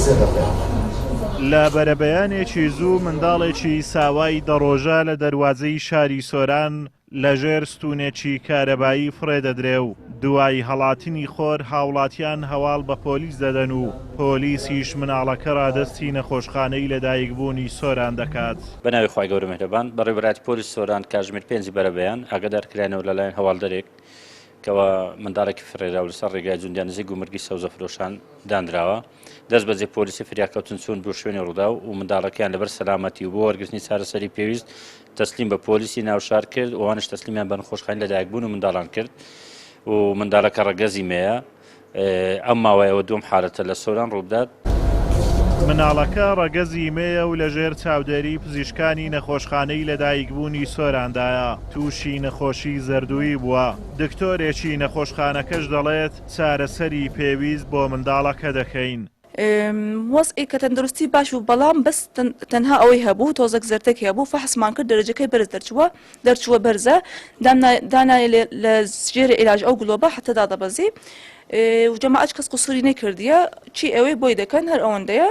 لە بەرەبەیانێکی زوو منداڵێکی ساوای دەڕۆژە لە دەروازەی شاری سۆران لەژێر ستونێکی کارەبایی فڕێدەدرێ و دوای هەڵاتنی خۆر هاوڵاتیان هەواڵ بە پۆلیس دەدەن و پۆلیسیش مناڵەکە ڕادەستی نەخۆشخانەی لەدایکبوونی سۆران دەکات. بەناوی خی گەورە میهرەبان بەڕێوەبەتی پۆلیس سۆران کاتژمێر 5 بەرەبەیان ئاگادارکرایەوە لەلایەن هەواڵدەرێک کەەوە منداڵێکی فڕێرا و لەسەر ڕێگای جوندیان نزیک گومرگی سەوزە فرۆشان دانراوە دەست بەجێ پۆلیسی فریاکەوتن چوون بۆ شوێنی ڕوودا و منداڵەکەیان لەبەر سەلامەتی و بۆ وەرگرتنی چارەسەری پێویست تەسلیم بە پۆلیسی ناوشار کرد و ئەوانش تەسلیمیان بە نەخۆشخانەی لەدایکبوون و منداڵان کرد و منداڵەکە ڕەگەزی مەیە ئەم ماوەیەوە دوم حالەتە لە سۆران ڕووبدات. مناڵەکە ڕەگەزی مێیە و لەژێر چاودێری پزیشکانی نەخۆشخانەی لەدایکبوونی سۆراندایە تووشی نەخۆشی زەردووی بووە. دکتۆرێکی نەخۆشخانەکەش دەڵێت چارەسەری پێویست بۆ منداڵەکە دەکەین. وەزعی کە تەندروستی باش و بەڵام بەس تەنها ئەوەی هەبوو تۆزێک زەرتێکی هەبوو فەحسمان کرد دەرەجەکەی بەرز دەرچووە بەرزە دانایە لە ژێری عیلاج ئەو گلۆبە حتە دادەبەزی و جەماعەت کەس قسووری نەکردیە چی ئەوەی بۆی دەکەن هەر ئەوەندەیە.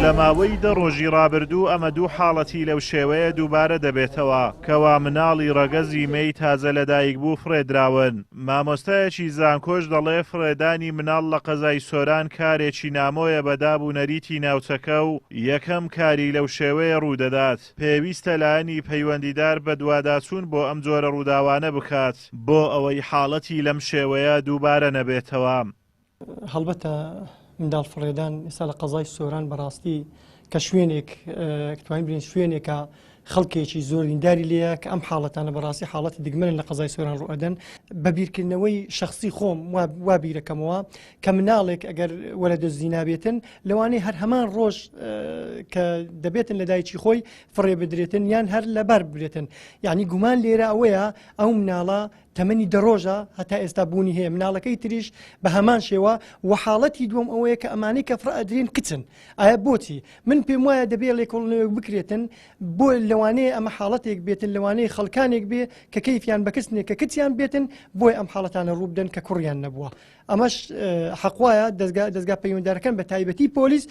لە ماوەی دە ڕۆژی ڕابردوو ئەمە دوو حاڵەتی لەو شێوەیە دووبارە دەبێتەوە کەوا مناڵی ڕەگەزی مەی تازە لەدایک بوو فرێدراون. مامۆستایەکی زانکۆش دەڵێ فرێدانی مناڵ لە قەزای سۆران کارێکی نامۆیە بەدابوو نەریتی ناوچەکە و یەکەم کاری لەو شێوەیە ڕوودەدات. پێویستە لایەنی پەیوەندیدار بە دوواداچوون بۆ ئەم جۆرە ڕووداوانە بکات بۆ ئەوەی حاڵەتی لەم شێوەیە دووبارە نەبێتەوە. هەڵبەتە منداڵ فڕێدان ئێستا لە قەزای سۆران بەڕاستی کە شوێنێک توانین بڵین شوێنێکە خەڵکێکی زۆر دینداری لەیە کە ئەم حاڵەتانە بەڕاستی حاڵەتی دیگمەن لە قەزای سۆران ڕوئەدەن بەبیرکردنەوەی شخصی خۆم وا بیرەکەمەوە کە مناڵێک ئەگەر وەلەدە زینابێتن لەوانەیە هەر هەمان ڕۆژ کە دەبێتن لە دایکی خۆی فڕێ بدرێتن یان هەر لەبەر برێتن یعنی گومان لێرە ئەوەیە ئەو مناڵە تەمەنی دەڕۆژە هەتا ئێستا بوونی هەیە مناڵەکەی تریش بە هەمان شێوە و حاڵەتی دووەم ئەوەیە کە ئەمانەی کە فڕئەدرێن کچن ئایا بۆچی من پێم وایە دەبێت لێکۆڵنەوەک بکرێتن بۆ لەوانەیە ئەمە حاڵەتێک بێتن لەوانەیە خەڵکانێک بێ کە کەیفیان بەکەسنێک کە کچیان بێتن بۆی ئەم حاڵەتانە ڕووبدەن کە کوڕیان نەبووە. ئەمەش حەقوایە دەستگا پەیوەنددارەکان بە تایبەتی پۆلیس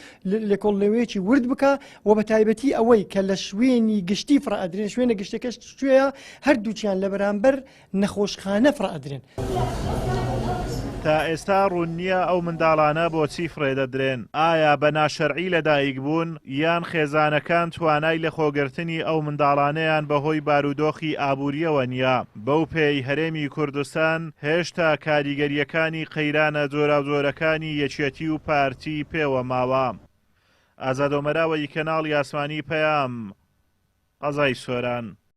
لێکۆڵنەوەیەکی ورد بکە و بە تایبەتی ئەوەی کە لە شوێنی گشتی فڕئەدرێن شوێنە گشتەکەش شوێیە هەردووچیان لە بەرامبەر نەخۆشخانە فڕئەدرێن. تا ئێستا ڕوون نییە ئەو منداڵانە بۆچی فرێدەدرێن ئایا بە ناشەرعی لەدایک بوون یان خێزانەکان توانای لە خۆگرتنی ئەو منداڵانەیان بەهۆی بارودۆخی ئابوووریەوە نییە. بەو پێی هەرێمی کوردستان هێشتا کاریگەریەکانی قەیرانە جۆراوجۆرەکانی یەکێتی و پارتی پێوە ماوە. ئازادۆمەراوەی کەناڵی ئاسمانی پەیام قەزای سۆران.